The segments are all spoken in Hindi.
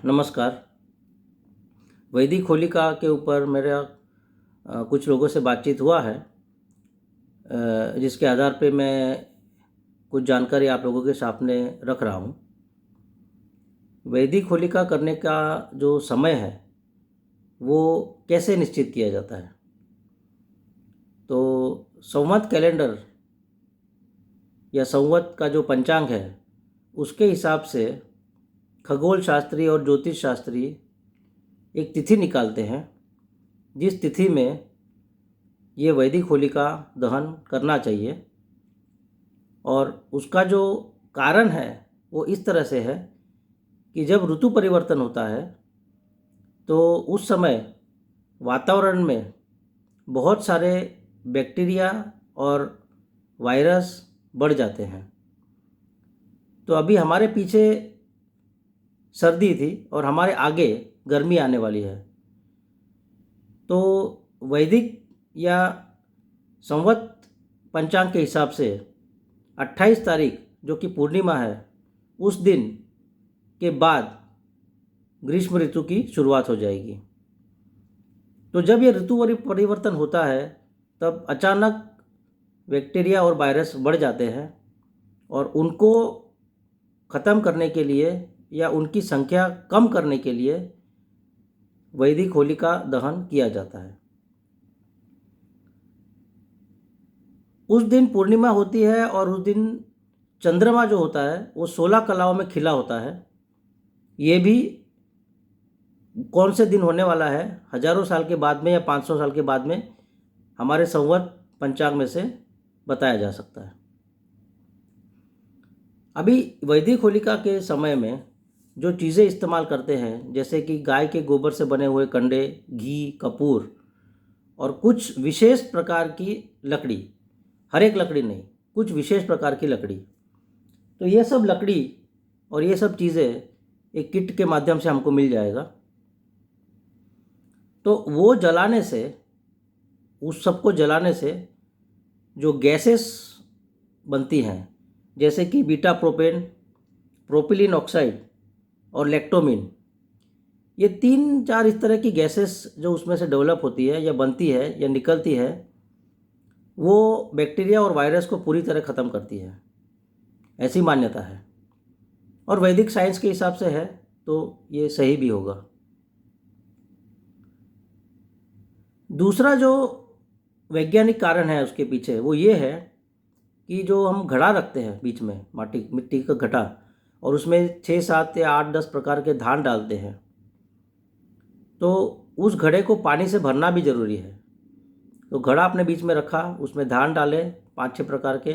नमस्कार। वैदिक होलिका के ऊपर मेरा कुछ लोगों से बातचीत हुआ है, जिसके आधार पे मैं कुछ जानकारी आप लोगों के सामने रख रहा हूँ। वैदिक होलिका करने का जो समय है वो कैसे निश्चित किया जाता है? तो संवत कैलेंडर या संवत का जो पंचांग है उसके हिसाब से खगोल शास्त्री और ज्योतिष शास्त्री एक तिथि निकालते हैं, जिस तिथि में ये वैदिक होलिका दहन करना चाहिए। और उसका जो कारण है वो इस तरह से है कि जब ऋतु परिवर्तन होता है तो उस समय वातावरण में बहुत सारे बैक्टीरिया और वायरस बढ़ जाते हैं। तो अभी हमारे पीछे सर्दी थी और हमारे आगे गर्मी आने वाली है। तो वैदिक या संवत पंचांग के हिसाब से 28 तारीख जो कि पूर्णिमा है, उस दिन के बाद ग्रीष्म ऋतु की शुरुआत हो जाएगी। तो जब ये ऋतु परिवर्तन होता है तब अचानक बैक्टीरिया और वायरस बढ़ जाते हैं और उनको ख़त्म करने के लिए या उनकी संख्या कम करने के लिए वैदिक होलिका दहन किया जाता है। उस दिन पूर्णिमा होती है और उस दिन चंद्रमा जो होता है वो 16 कलाओं में खिला होता है। ये भी कौन से दिन होने वाला है, हज़ारों साल के बाद में या 500 साल के बाद में हमारे संवत पंचांग में से बताया जा सकता है। अभी वैदिक होलिका के समय में जो चीज़ें इस्तेमाल करते हैं, जैसे कि गाय के गोबर से बने हुए कंडे, घी, कपूर और कुछ विशेष प्रकार की लकड़ी, हर एक लकड़ी नहीं, कुछ विशेष प्रकार की लकड़ी। तो ये सब लकड़ी और ये सब चीज़ें एक किट के माध्यम से हमको मिल जाएगा। तो वो जलाने से, उस सब को जलाने से जो गैसेस बनती हैं, जैसे कि बीटा प्रोपेन, प्रोपिलीन ऑक्साइड और लैक्टोमीन, ये 3-4 इस तरह की गैसेस जो उसमें से डेवलप होती है या बनती है या निकलती है, वो बैक्टीरिया और वायरस को पूरी तरह ख़त्म करती है, ऐसी मान्यता है। और वैदिक साइंस के हिसाब से है तो ये सही भी होगा। दूसरा जो वैज्ञानिक कारण है उसके पीछे वो ये है कि जो हम घड़ा रखते हैं बीच में, मिट्टी का घड़ा, और उसमें 6-7 या 8-10 प्रकार के धान डालते हैं, तो उस घड़े को पानी से भरना भी ज़रूरी है। तो घड़ा अपने बीच में रखा, उसमें धान डाले 5-6 प्रकार के,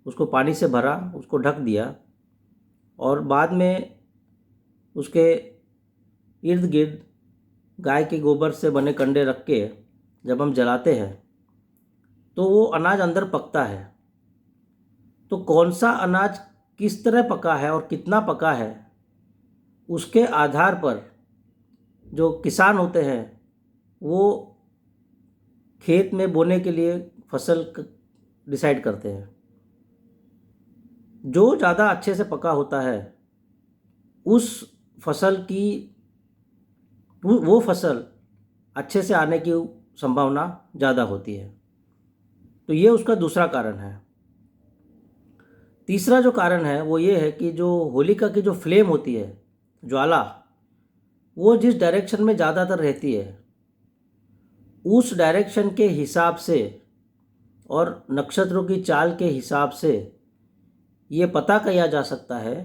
उसको पानी से भरा, उसको ढक दिया और बाद में उसके इर्द गिर्द गाय के गोबर से बने कंडे रख के जब हम जलाते हैं तो वो अनाज अंदर पकता है। तो कौन सा अनाज किस तरह पका है और कितना पका है, उसके आधार पर जो किसान होते हैं वो खेत में बोने के लिए फसल डिसाइड करते हैं। जो ज़्यादा अच्छे से पका होता है उस फसल की, वो फसल अच्छे से आने की संभावना ज़्यादा होती है। तो ये उसका दूसरा कारण है। तीसरा जो कारण है वो ये है कि जो होलिका की जो फ्लेम होती है, ज्वाला, वो जिस डायरेक्शन में ज़्यादातर रहती है उस डायरेक्शन के हिसाब से और नक्षत्रों की चाल के हिसाब से ये पता किया जा सकता है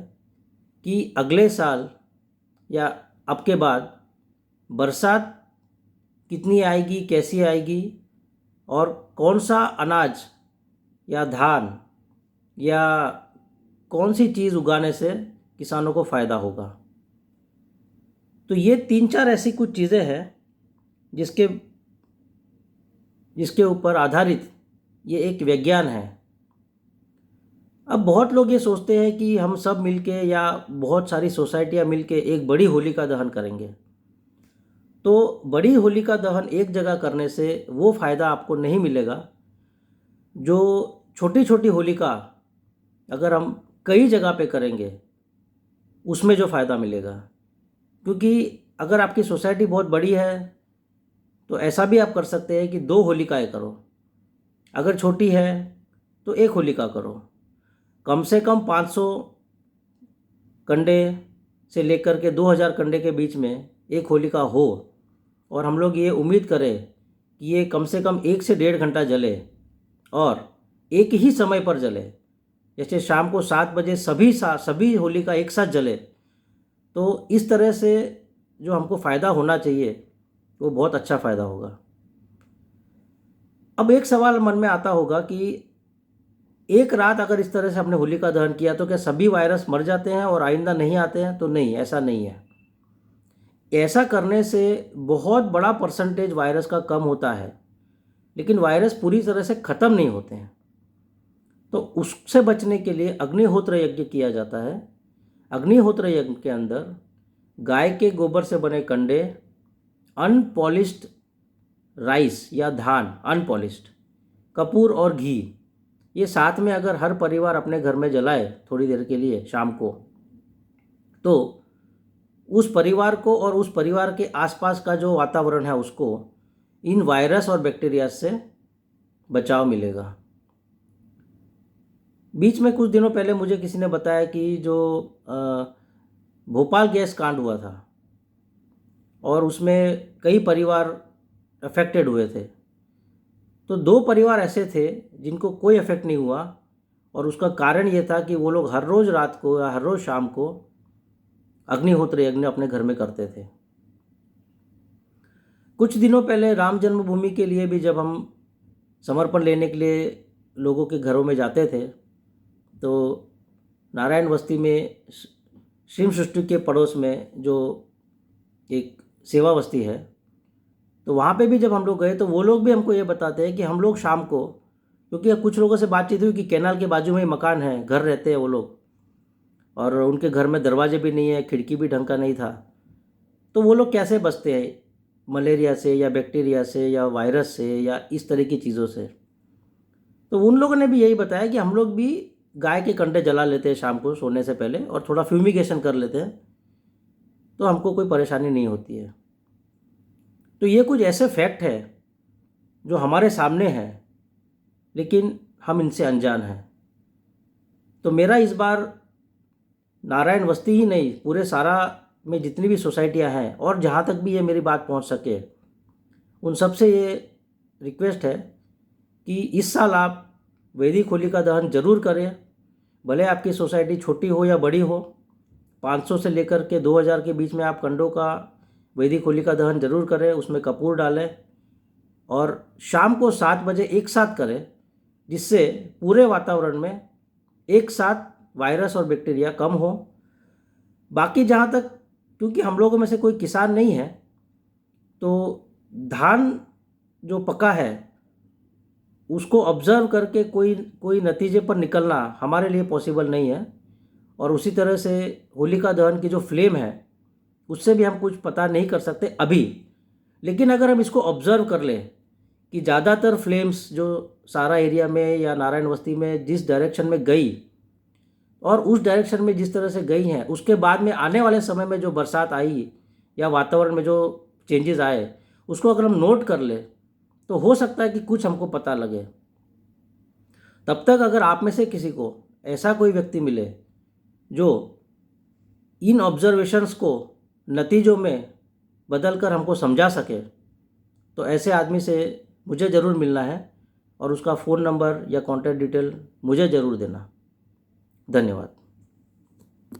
कि अगले साल या अब के बाद बरसात कितनी आएगी, कैसी आएगी और कौन सा अनाज या धान या कौन सी चीज़ उगाने से किसानों को फ़ायदा होगा। तो ये 3-4 ऐसी कुछ चीज़ें हैं जिसके ऊपर आधारित ये एक विज्ञान है। अब बहुत लोग ये सोचते हैं कि हम सब मिलके या बहुत सारी सोसाइटियाँ मिलके एक बड़ी होलिका दहन करेंगे। तो बड़ी होलिका दहन एक जगह करने से वो फ़ायदा आपको नहीं मिलेगा जो छोटी छोटी होलिका अगर हम कई जगह पे करेंगे उसमें जो फ़ायदा मिलेगा। क्योंकि अगर आपकी सोसाइटी बहुत बड़ी है तो ऐसा भी आप कर सकते हैं कि 2 होलिकाएँ करो। अगर छोटी है तो 1 होलिका करो। कम से कम 500 कंडे से लेकर के 2000 कंडे के बीच में 1 होलिका हो, और हम लोग ये उम्मीद करें कि ये कम से कम 1 से 1.5 घंटा जले और एक ही समय पर जले। जैसे शाम को 7 बजे सभी होलिका एक साथ जले, तो इस तरह से जो हमको फ़ायदा होना चाहिए वो बहुत अच्छा फ़ायदा होगा। अब एक सवाल मन में आता होगा कि एक रात अगर इस तरह से हमने होलिका दहन किया तो क्या सभी वायरस मर जाते हैं और आइंदा नहीं आते हैं? तो नहीं, ऐसा नहीं है। ऐसा करने से बहुत बड़ा परसेंटेज वायरस का कम होता है, लेकिन वायरस पूरी तरह से ख़त्म नहीं होते हैं। तो उससे बचने के लिए अग्निहोत्र यज्ञ किया जाता है। अग्निहोत्र यज्ञ के अंदर गाय के गोबर से बने कंडे, अनपॉलिश्ड राइस या धान अनपॉलिश्ड, कपूर और घी, ये साथ में अगर हर परिवार अपने घर में जलाए थोड़ी देर के लिए शाम को, तो उस परिवार को और उस परिवार के आसपास का जो वातावरण है उसको इन वायरस और बैक्टीरिया से बचाव मिलेगा। बीच में कुछ दिनों पहले मुझे किसी ने बताया कि जो भोपाल गैस कांड हुआ था और उसमें कई परिवार अफेक्टेड हुए थे, तो 2 परिवार ऐसे थे जिनको कोई इफेक्ट नहीं हुआ, और उसका कारण ये था कि वो लोग हर रोज़ रात को या हर रोज़ शाम को अग्निहोत्र यज्ञ अपने घर में करते थे। कुछ दिनों पहले राम जन्मभूमि के लिए भी जब हम समर्पण लेने के लिए लोगों के घरों में जाते थे, तो नारायण बस्ती में शिव सृष्टि के पड़ोस में जो एक सेवा बस्ती है, तो वहाँ पे भी जब हम लोग गए तो वो लोग भी हमको ये बताते हैं कि हम लोग शाम को, क्योंकि कुछ लोगों से बातचीत हुई कि कैनाल के बाजू में ही मकान है, घर रहते हैं वो लोग, और उनके घर में दरवाजे भी नहीं है, खिड़की भी ढंग का नहीं था, तो वो लोग कैसे बचते हैं मलेरिया से या बैक्टीरिया से या वायरस से या इस तरह की चीज़ों से। तो उन लोगों ने भी यही बताया कि हम लोग भी गाय के कंडे जला लेते हैं शाम को सोने से पहले और थोड़ा फ्यूमिगेशन कर लेते हैं, तो हमको कोई परेशानी नहीं होती है। तो ये कुछ ऐसे फैक्ट है जो हमारे सामने हैं, लेकिन हम इनसे अनजान हैं। तो मेरा इस बार नारायण बस्ती ही नहीं, पूरे सारा में जितनी भी सोसाइटियां हैं और जहाँ तक भी ये मेरी बात पहुँच सके, उन सब से ये रिक्वेस्ट है कि इस साल आप वैदिक होलिका दहन जरूर करें। भले आपकी सोसाइटी छोटी हो या बड़ी हो, 500 से लेकर के 2000 के बीच में आप कंडों का वैदिक होलिका दहन जरूर करें, उसमें कपूर डालें और शाम को 7 बजे एक साथ करें, जिससे पूरे वातावरण में एक साथ वायरस और बैक्टीरिया कम हो। बाकी जहाँ तक, क्योंकि हम लोगों में से कोई किसान नहीं है, तो धान जो पका है उसको ऑब्जर्व करके कोई नतीजे पर निकलना हमारे लिए पॉसिबल नहीं है, और उसी तरह से होलिका दहन की जो फ्लेम है उससे भी हम कुछ पता नहीं कर सकते अभी। लेकिन अगर हम इसको ऑब्जर्व कर लें कि ज़्यादातर फ्लेम्स जो सारा एरिया में या नारायण बस्ती में जिस डायरेक्शन में गई और उस डायरेक्शन में जिस तरह से गई हैं, उसके बाद में आने वाले समय में जो बरसात आई या वातावरण में जो चेंजेस आए, उसको अगर हम नोट कर ले तो हो सकता है कि कुछ हमको पता लगे। तब तक अगर आप में से किसी को ऐसा कोई व्यक्ति मिले जो इन ऑब्जर्वेशंस को नतीजों में बदल कर हमको समझा सके, तो ऐसे आदमी से मुझे ज़रूर मिलना है और उसका फ़ोन नंबर या कॉन्टैक्ट डिटेल मुझे ज़रूर देना। धन्यवाद।